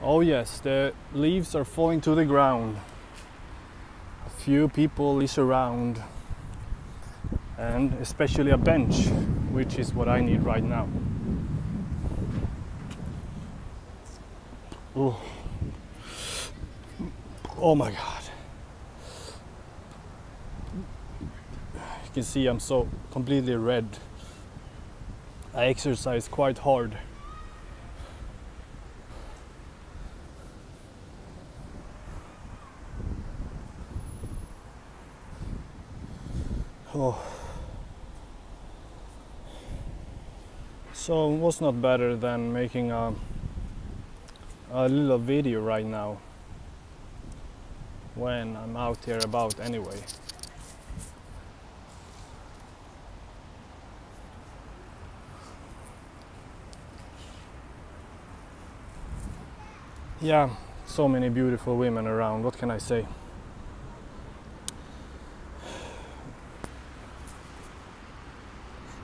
Oh yes, the leaves are falling to the ground. A few people is around, and especially a bench, which is what I need right now. Ooh. Oh my god. You can see I'm so completely red. I exercise quite hard. Oh. So it was not better than making a little video right now when I'm out here about anyway. Yeah, so many beautiful women around, what can I say?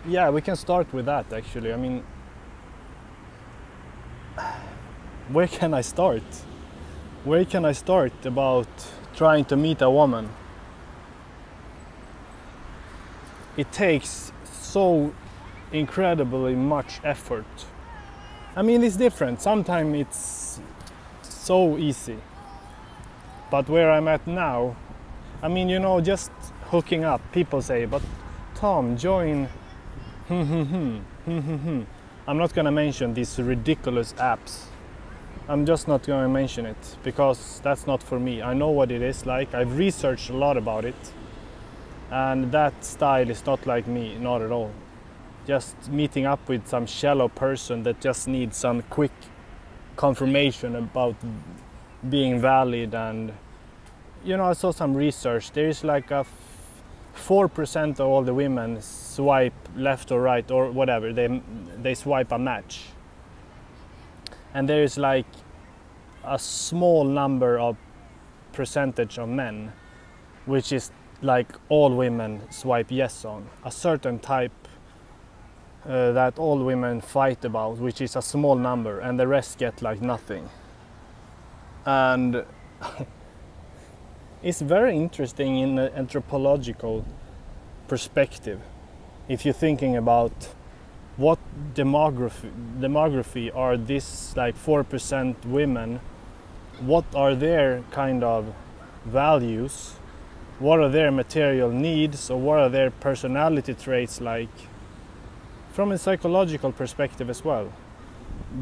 Yeah, we can start with that actually. I mean, where can I start? Where can I start about trying to meet a woman? It takes so incredibly much effort. I mean, it's different. Sometimes it's so easy. But where I'm at now, I mean, you know, just hooking up. People say, but Tom, join. I'm not gonna mention these ridiculous apps. I'm just not gonna mention it because that's not for me. I know what it is like. I've researched a lot about it, and that style is not like me, not at all. Just meeting up with some shallow person that just needs some quick confirmation about being valid. And you know, I saw some research. There is like a 4% of all the women swipe left or right or whatever. They swipe a match, and there is like a small number of percentage of men, which is like all women swipe yes on. A certain type that all women fight about, which is a small number, and the rest get like nothing. And it's very interesting in an anthropological perspective. If you're thinking about what demography are this like 4% women, what are their kind of values, what are their material needs, or what are their personality traits like, from a psychological perspective as well.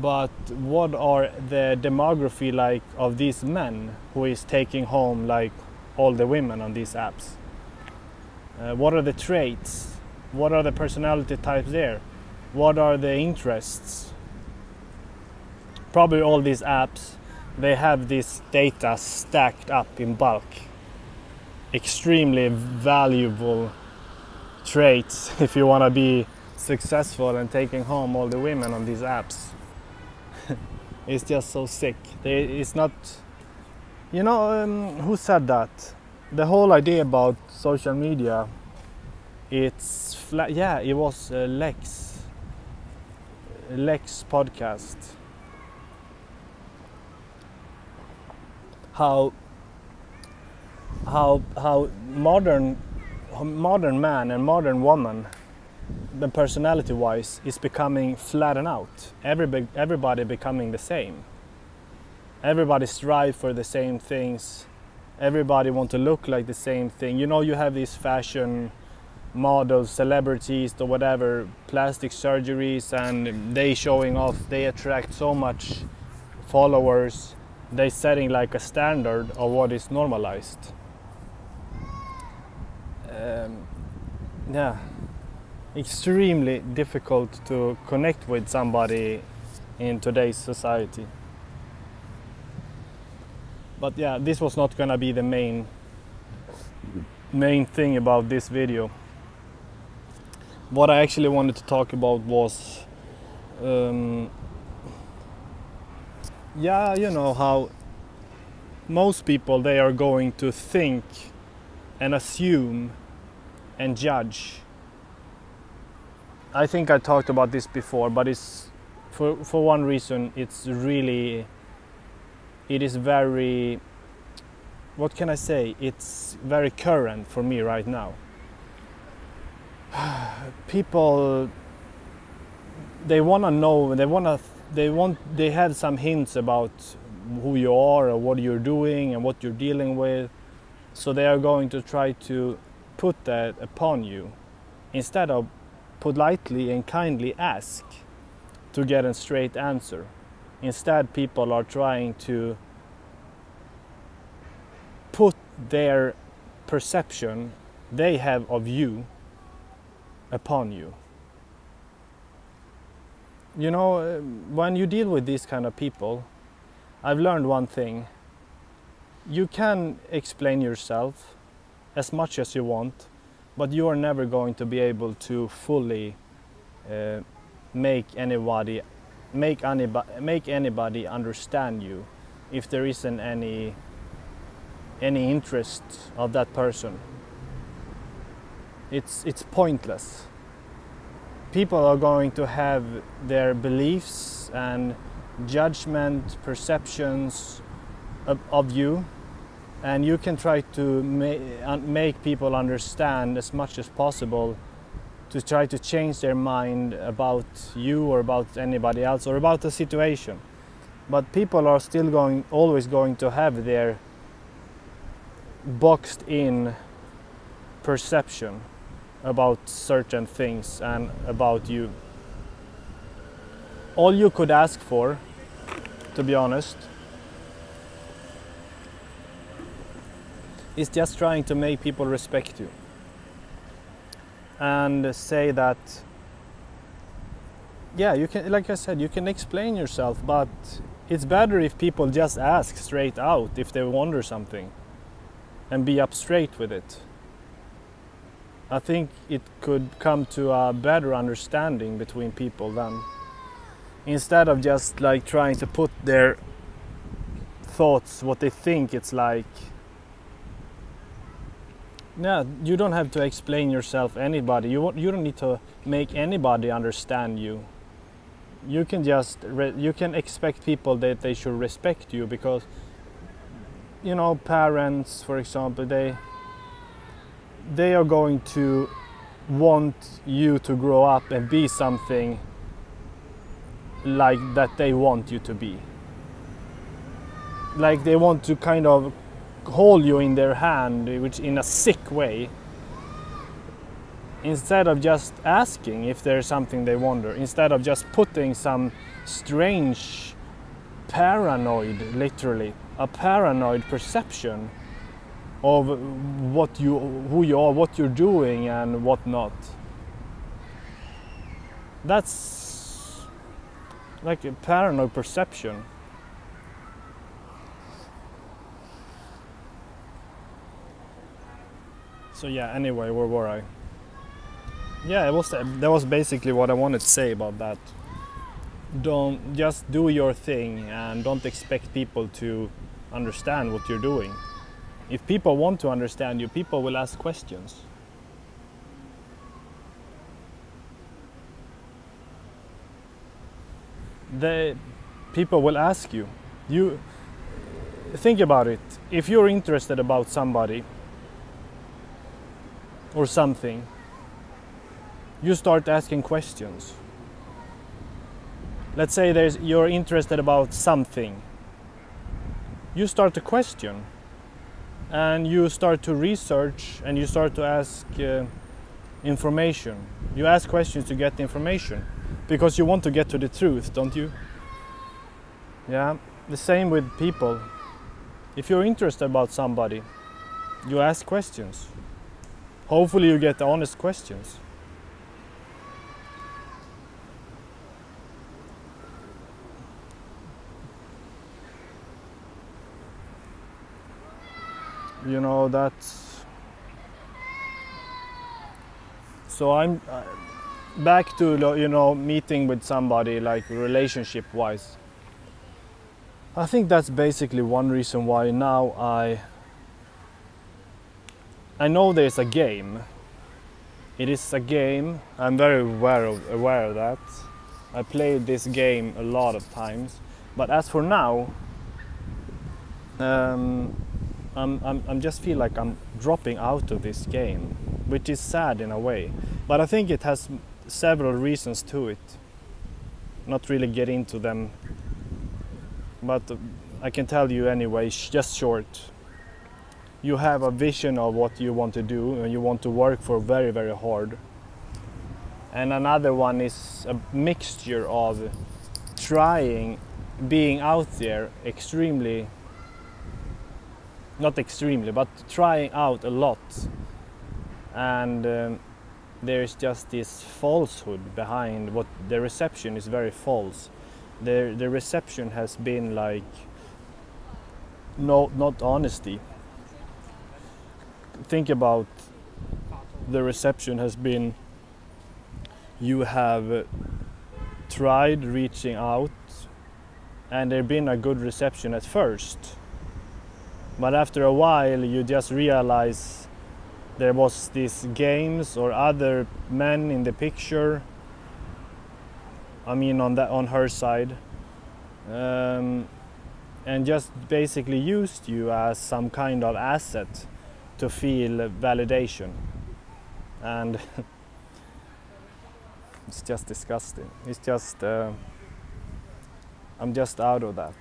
But what are the demography like of these men who is taking home like all the women on these apps? What are the traits? What are the personality types there? What are the interests? Probably all these apps, they have this data stacked up in bulk. Extremely valuable traits if you want to be successful and taking home all the women on these apps. It's just so sick. It's not, you know, who said that? The whole idea about social media, it's flat. Yeah, it was Lex podcast. How modern man and modern woman, the personality wise, is becoming flattened out. Everybody becoming the same. Everybody strive for the same things. Everybody want to look like the same thing. You know, you have these fashion models, celebrities or whatever, plastic surgeries, and they showing off. They attract so much followers. They setting like a standard of what is normalized. Yeah, extremely difficult to connect with somebody in today's society. But yeah, this was not gonna be the main thing about this video. What I actually wanted to talk about was yeah, you know how most people, they are going to think and assume and judge. I think I talked about this before, but it's for one reason it's really it is very, what can I say, it's very current for me right now. People, they want to know, they have some hints about who you are or what you're doing and what you're dealing with, so they are going to try to put that upon you instead of politely and kindly ask to get a straight answer. Instead, people are trying to put their perception they have of you upon you. You know, when you deal with these kind of people, I've learned one thing. You can explain yourself as much as you want, but you are never going to be able to fully make anybody understand you if there isn't any interest of that person. It's pointless. People are going to have their beliefs and judgment, perceptions of you, and you can try to make people understand as much as possible, to try to change their mind about you or about anybody else or about the situation. But people are still always going to have their boxed in perception about certain things and about you. All you could ask for, to be honest, is just trying to make people respect you and say that, yeah, you can, like I said, you can explain yourself, but it's better if people just ask straight out if they wonder something and be up straight with it. I think it could come to a better understanding between people then, instead of just like trying to put their thoughts, what they think it's like. Yeah, you don't have to explain yourself anybody. You don't need to make anybody understand you. You can just you can expect people that they should respect you, because, you know, parents, for example, they are going to want you to grow up and be something like that they want you to be. Like they want to kind of hold you in their hand, which in a sick way, instead of just asking if there's something they wonder, instead of just putting some strange paranoid, literally a paranoid perception of who you are, what you're doing and what not. That's like a paranoid perception. So yeah, anyway, where were I? Yeah, that was basically what I wanted to say about that. Don't just do your thing and don't expect people to understand what you're doing. If people want to understand you, people will ask questions. People will ask you. You think about it. If you're interested about somebody or something, you start asking questions. Let's say you're interested about something. You start to question, and you start to research, and you start to ask information. You ask questions to get information, because you want to get to the truth, don't you? Yeah, the same with people. If you're interested about somebody, you ask questions. Hopefully you get honest questions. You know, that's... So I'm back to, you know, meeting with somebody, like relationship wise. I think that's basically one reason why now I know there's a game. It is a game. I'm very aware of that. I played this game a lot of times. But as for now, I'm just feel like I'm dropping out of this game, which is sad in a way. But I think it has several reasons to it. Not really get into them, but I can tell you anyway, just short. You have a vision of what you want to do and you want to work for very, very hard. And another one is a mixture of trying, being out there extremely, not extremely, but trying out a lot. And there's just this falsehood behind what the reception is very false. The reception has been like, no, not honesty. Think about the reception has been, you have tried reaching out and there's been a good reception at first, but after a while you just realize there was these games or other men in the picture, I mean on her side, and just basically used you as some kind of asset to feel validation. And it's just disgusting. It's just I'm just out of that.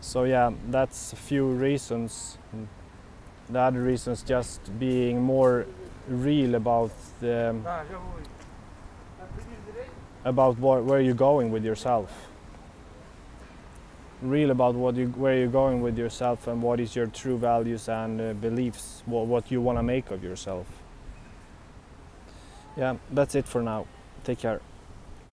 So yeah, that's a few reasons. The other reasons just being more real about where you're going with yourself. Real about where you're going with yourself and what is your true values and beliefs, what you want to make of yourself. Yeah, that's it for now. Take care.